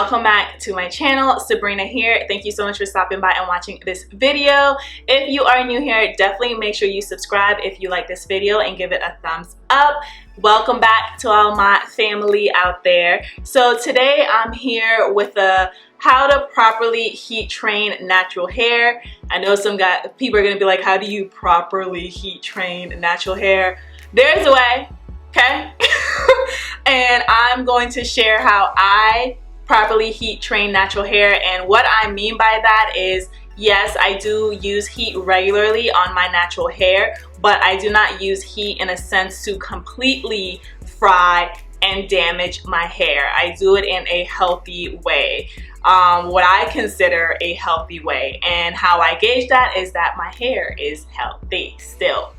welcome back to my channel. Subrena here. Thank you so much for stopping by and watching this video. If you are new here, definitely make sure you subscribe if you like this video and give it a thumbs up. Welcome back to all my family out there. So today I'm here with a how to properly heat train natural hair. I know some people are gonna be like, how do you properly heat train natural hair? There's a way, okay? And I'm going to share how I properly heat train natural hair, and what I mean by that is, yes, I do use heat regularly on my natural hair, but I do not use heat in a sense to completely fry and damage my hair. I do it in a healthy way, what I consider a healthy way, and how I gauge that is that my hair is healthy still.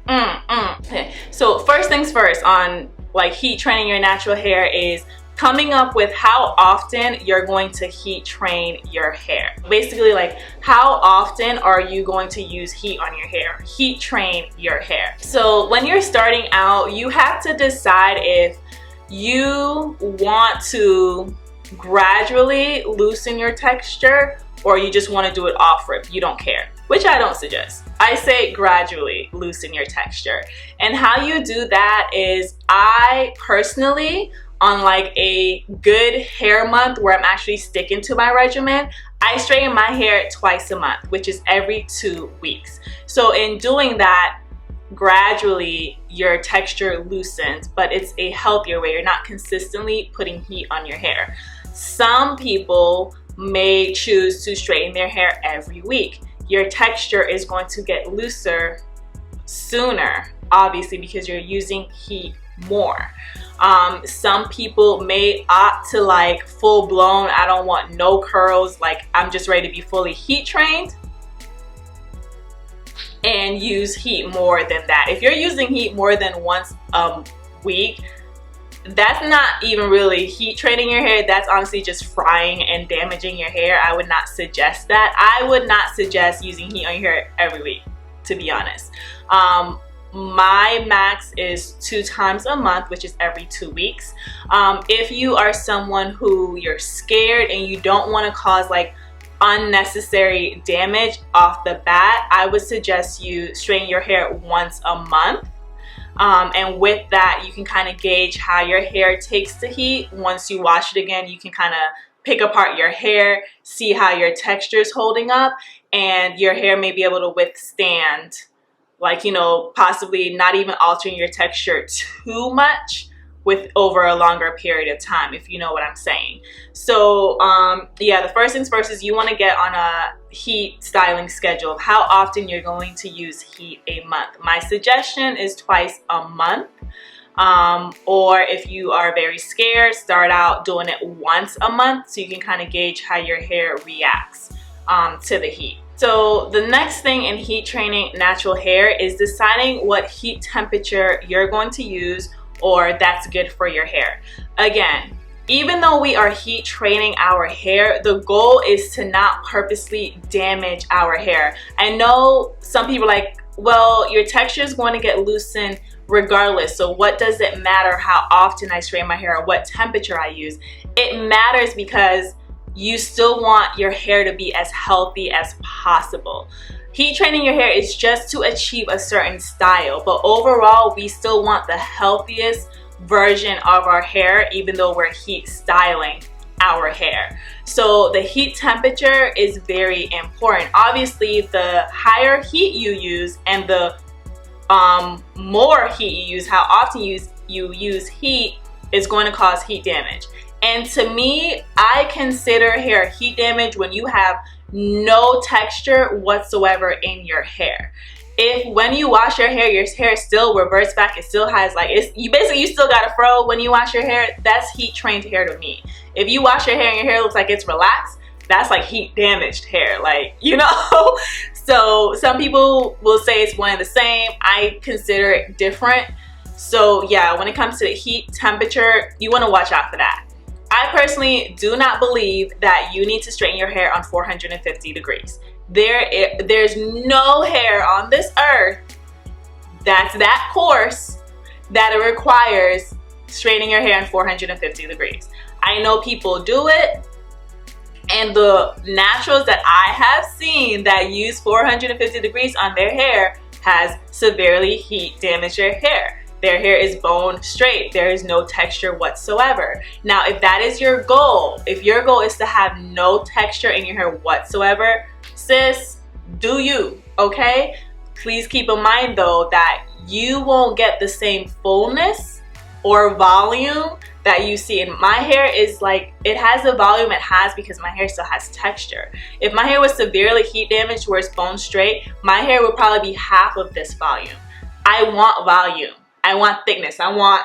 Okay. So first things first on like heat training your natural hair is coming up with how often you're going to heat train your hair. Basically, like, how often are you going to use heat on your hair? Heat train your hair. So when you're starting out, you have to decide if you want to gradually loosen your texture or you just want to do it off rip. You don't care, which I don't suggest. I say gradually loosen your texture. And how you do that is, I personally, on like a good hair month where I'm actually sticking to my regimen, I straighten my hair twice a month, which is every 2 weeks. So in doing that, gradually your texture loosens, but it's a healthier way. You're not consistently putting heat on your hair. Some people may choose to straighten their hair every week. Your texture is going to get looser sooner, obviously, because you're using heat more. Some people may opt to like full blown, I don't want no curls, like I'm just ready to be fully heat trained, and use heat more than that. If you're using heat more than once a week, that's not even really heat training your hair. That's honestly just frying and damaging your hair. I would not suggest that. I would not suggest using heat on your hair every week, to be honest. My max is 2 times a month, which is every 2 weeks. If you are someone who you're scared and you don't want to cause like unnecessary damage off the bat, I would suggest you straighten your hair once a month. And with that, you can kind of gauge how your hair takes the heat. Once you wash it again, you can kind of pick apart your hair, see how your texture is holding up, and your hair may be able to withstand, like, you know, possibly not even altering your texture too much with over a longer period of time, if you know what I'm saying. So yeah, the first things first is you want to get on a heat styling schedule of how often you're going to use heat a month. My suggestion is twice a month, or if you are very scared, start out doing it once a month so you can kind of gauge how your hair reacts to the heat. So the next thing in heat training natural hair is deciding what heat temperature you're going to use or that's good for your hair. Again, even though we are heat training our hair, the goal is to not purposely damage our hair. I know some people are like, well, your texture is going to get loosened regardless, so what does it matter how often I straighten my hair or what temperature I use? It matters because you still want your hair to be as healthy as possible. Heat training your hair is just to achieve a certain style, but overall we still want the healthiest version of our hair, even though we're heat styling our hair. So the heat temperature is very important. Obviously, the higher heat you use and the more heat you use, how often you use heat, is going to cause heat damage. And to me, I consider hair heat damage when you have no texture whatsoever in your hair. If when you wash your hair still reverts back, it still has like, you still got a fro when you wash your hair, that's heat trained hair to me. If you wash your hair and your hair looks like it's relaxed, that's like heat damaged hair, like, you know. So some people will say it's one and the same. I consider it different. So yeah, when it comes to the heat temperature, you want to watch out for that. I personally do not believe that you need to straighten your hair on 450 degrees. There's no hair on this earth that's that coarse that it requires straightening your hair on 450 degrees. I know people do it, and the naturals that I have seen that use 450 degrees on their hair has severely heat damaged their hair. Their hair is bone straight. There is no texture whatsoever. Now, if that is your goal, if your goal is to have no texture in your hair whatsoever, sis, do you, okay? Please keep in mind though that you won't get the same fullness or volume that you see in my hair. Is like, it has the volume it has because my hair still has texture. If my hair was severely heat damaged where it's bone straight, my hair would probably be half of this volume. I want volume. I want thickness. I want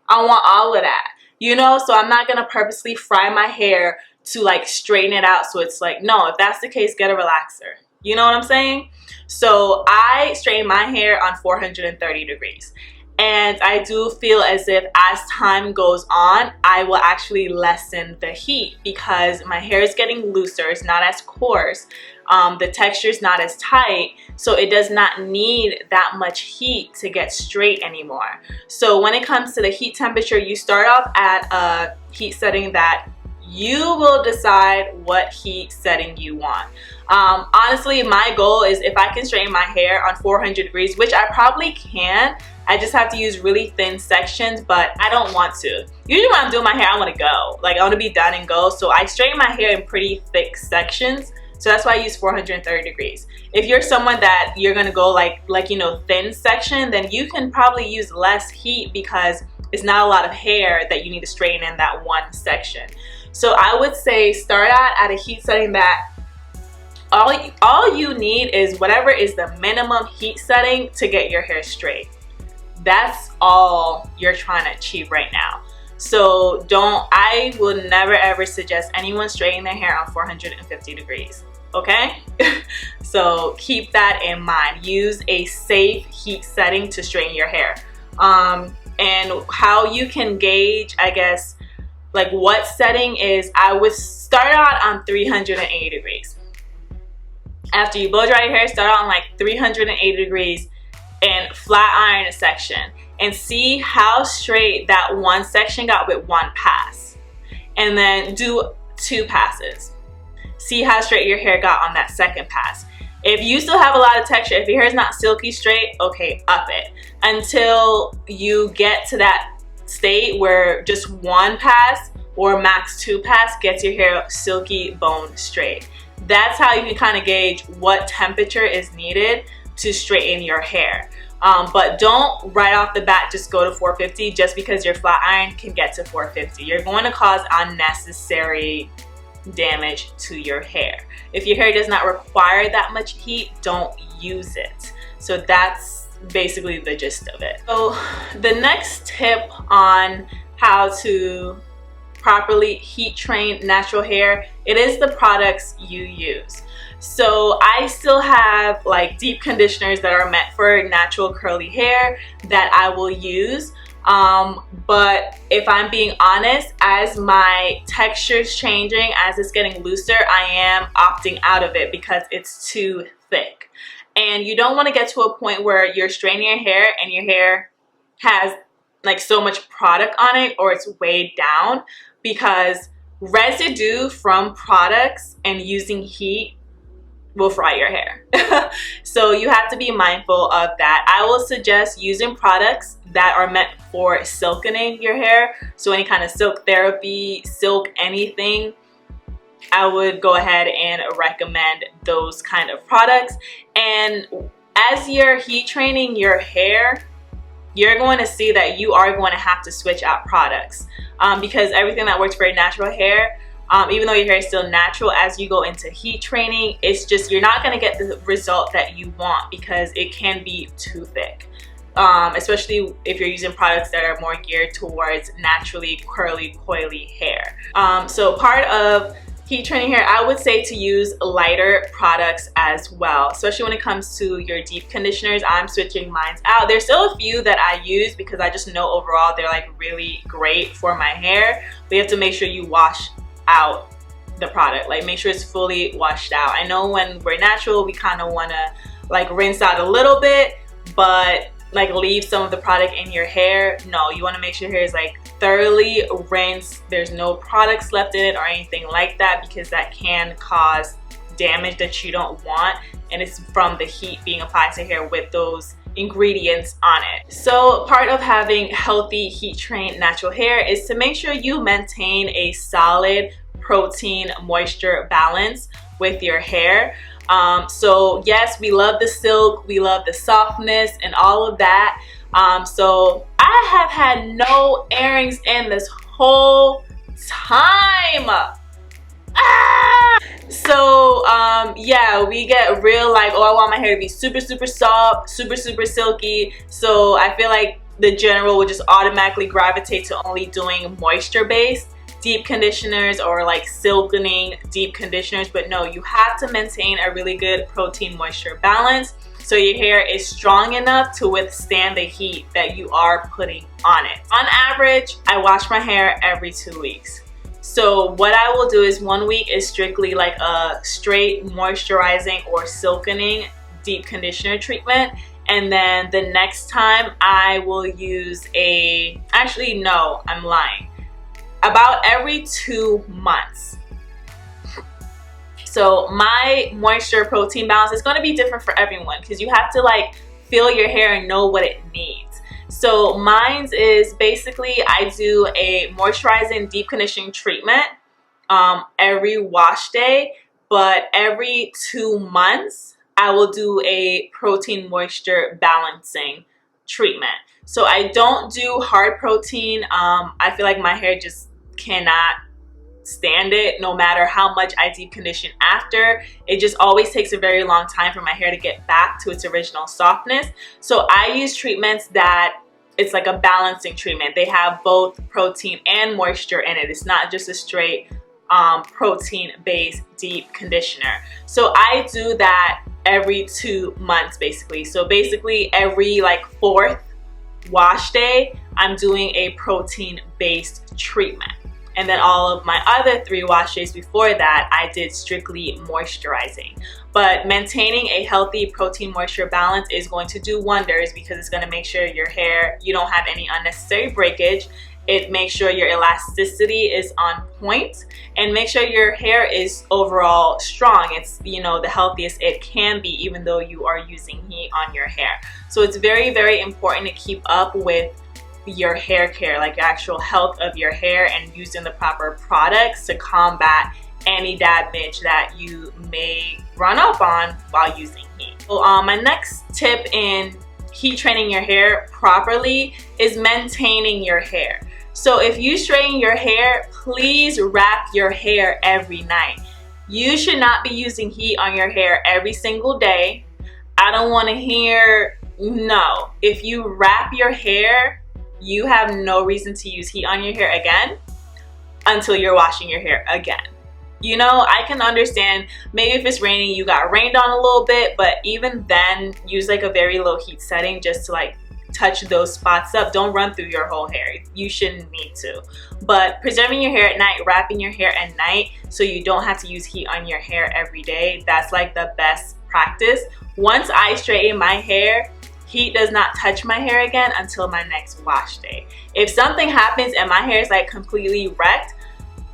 all of that, you know? So I'm not gonna purposely fry my hair to like straighten it out. So it's like, no, if that's the case, get a relaxer. You know what I'm saying? So I straighten my hair on 430 degrees. And I do feel as if as time goes on, I will actually lessen the heat because my hair is getting looser. It's not as coarse. The texture is not as tight. So it does not need that much heat to get straight anymore. So when it comes to the heat temperature, you start off at a heat setting that you will decide what heat setting you want. Honestly, my goal is if I can straighten my hair on 400 degrees, which I probably can, I just have to use really thin sections, but I don't want to. Usually when I'm doing my hair, I want to go. Like, I want to be done and go. So I straighten my hair in pretty thick sections. So that's why I use 430 degrees. If you're someone that you're going to go like, you know, thin section, then you can probably use less heat because it's not a lot of hair that you need to straighten in that one section. So I would say start out at a heat setting that all you need is whatever is the minimum heat setting to get your hair straight. That's all you're trying to achieve right now. So I will never ever suggest anyone straightening their hair on 450 degrees, okay? So keep that in mind. Use a safe heat setting to straighten your hair. And how you can gauge, I guess, like what setting is, I would start out on 380 degrees. After you blow dry your hair, start out on like 380 degrees and flat iron a section and see how straight that one section got with one pass. And then do 2 passes. See how straight your hair got on that second pass. If you still have a lot of texture, if your hair is not silky straight, okay, up it. Until you get to that state where just 1 pass or max 2 pass gets your hair silky bone straight. That's how you can kind of gauge what temperature is needed to straighten your hair. But don't right off the bat just go to 450 just because your flat iron can get to 450. You're going to cause unnecessary damage to your hair. If your hair does not require that much heat, don't use it. So that's basically the gist of it. So the next tip on how to properly heat train natural hair, it is the products you use. So I still have like deep conditioners that are meant for natural curly hair that I will use. But if I'm being honest, as my texture is changing, as it's getting looser, I am opting out of it because it's too thick. And you don't want to get to a point where you're straightening your hair and your hair has like so much product on it or it's weighed down, because residue from products and using heat will fry your hair. So you have to be mindful of that. I will suggest using products that are meant for silkening your hair. So any kind of silk therapy, silk anything, I would go ahead and recommend those kind of products. And as you're heat training your hair, you're going to see that you are going to have to switch out products because everything that works for your natural hair, even though your hair is still natural, as you go into heat training, it's just you're not going to get the result that you want because it can be too thick, especially if you're using products that are more geared towards naturally curly, coily hair. So part of heat training hair, I would say to use lighter products as well, especially when it comes to your deep conditioners. I'm switching mine out. There's still a few that I use because I just know overall they're like really great for my hair. But you have to make sure you wash out the product, like make sure it's fully washed out. I know when we're natural we kind of want to like rinse out a little bit, but like leave some of the product in your hair. No, you want to make sure your hair is like thoroughly rinsed. There's no products left in it or anything like that, because that can cause damage that you don't want, and it's from the heat being applied to hair with those ingredients on it. So part of having healthy heat trained natural hair is to make sure you maintain a solid protein moisture balance with your hair. So yes, we love the silk, we love the softness and all of that. So I have had no earrings in this whole time. So yeah, we get real like, oh, I want my hair to be super soft, super silky. So I feel like the general would just automatically gravitate to only doing moisture based deep conditioners or like silkening deep conditioners. But no, you have to maintain a really good protein moisture balance so your hair is strong enough to withstand the heat that you are putting on it. On average, I wash my hair every 2 weeks. So what I will do is 1 week is strictly like a straight moisturizing or silkening deep conditioner treatment, and then the next time I will use actually no, I'm lying, about every 2 months. So my moisture protein balance is going to be different for everyone, because you have to like feel your hair and know what it needs. So mine's is basically I do a moisturizing deep conditioning treatment every wash day, but every 2 months I will do a protein moisture balancing treatment. So I don't do hard protein. I feel like my hair just cannot stand it no matter how much I deep condition after. It just always takes a very long time for my hair to get back to its original softness. So I use treatments that it's like a balancing treatment. They have both protein and moisture in it. It's not just a straight protein based deep conditioner. So I do that every 2 months basically. So basically every like 4th wash day I'm doing a protein based treatment. And then all of my other 3 wash days before that, I did strictly moisturizing. But maintaining a healthy protein moisture balance is going to do wonders, because it's going to make sure your hair, you don't have any unnecessary breakage. It makes sure your elasticity is on point, and make sure your hair is overall strong. It's, you know, the healthiest it can be, even though you are using heat on your hair. So it's very important to keep up with your hair care, like the actual health of your hair, and using the proper products to combat any damage that you may run up on while using heat. So my next tip in heat training your hair properly is maintaining your hair. So if you straighten your hair, please wrap your hair every night. You should not be using heat on your hair every single day. I don't want to hear no. If you wrap your hair, you have no reason to use heat on your hair again until you're washing your hair again. You know, I can understand maybe if it's raining, you got rained on a little bit, but even then, use like a very low heat setting just to like touch those spots up. Don't run through your whole hair. You shouldn't need to. But preserving your hair at night, wrapping your hair at night so you don't have to use heat on your hair every day, that's like the best practice. Once I straighten my hair, heat does not touch my hair again until my next wash day. If something happens and my hair is like completely wrecked,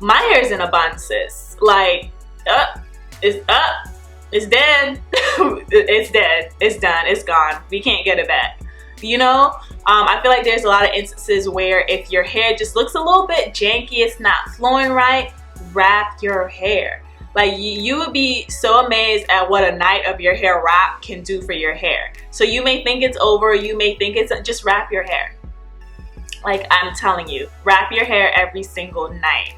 my hair is in a bun, sis. Like, it's dead. It's dead. It's done. It's gone. We can't get it back. You know, I feel like there's a lot of instances where if your hair just looks a little bit janky, it's not flowing right, wrap your hair. Like you would be so amazed at what a night of your hair wrap can do for your hair. So you may think it's over, you may think it's just wrap your hair. Like I'm telling you, wrap your hair every single night.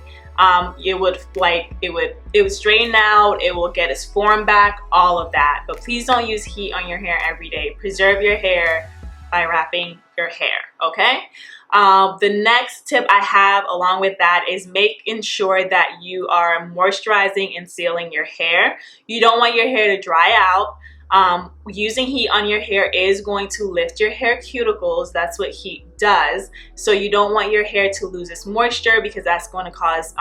It would straighten out, it will get its form back, all of that. But please don't use heat on your hair every day. Preserve your hair by wrapping your hair, okay? The next tip I have along with that is making sure that you are moisturizing and sealing your hair. You don't want your hair to dry out. Using heat on your hair is going to lift your hair cuticles. That's what heat does. So you don't want your hair to lose its moisture, because that's going to cause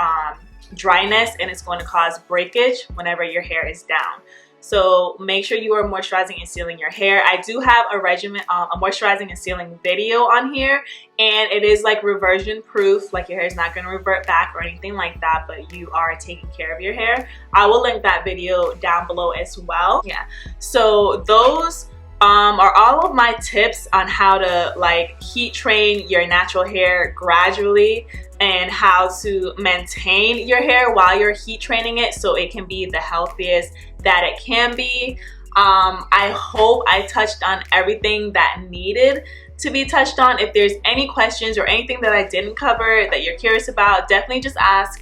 dryness, and it's going to cause breakage whenever your hair is down. So make sure you are moisturizing and sealing your hair. I do have a regimen, a moisturizing and sealing video on here, and it is like reversion proof. Like your hair is not going to revert back or anything like that, but you are taking care of your hair. I will link that video down below as well. Yeah, so those are all of my tips on how to like heat train your natural hair gradually, and how to maintain your hair while you're heat training it so it can be the healthiest that it can be. I hope I touched on everything that needed to be touched on. If there's any questions or anything that I didn't cover that you're curious about, definitely just ask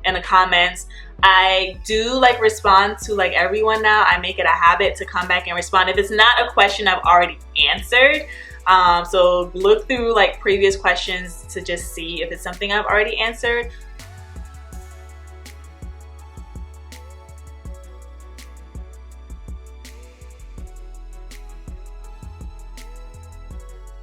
in the comments. I do like respond to like everyone now. I make it a habit to come back and respond if it's not a question I've already answered. So look through like previous questions to just see if it's something I've already answered.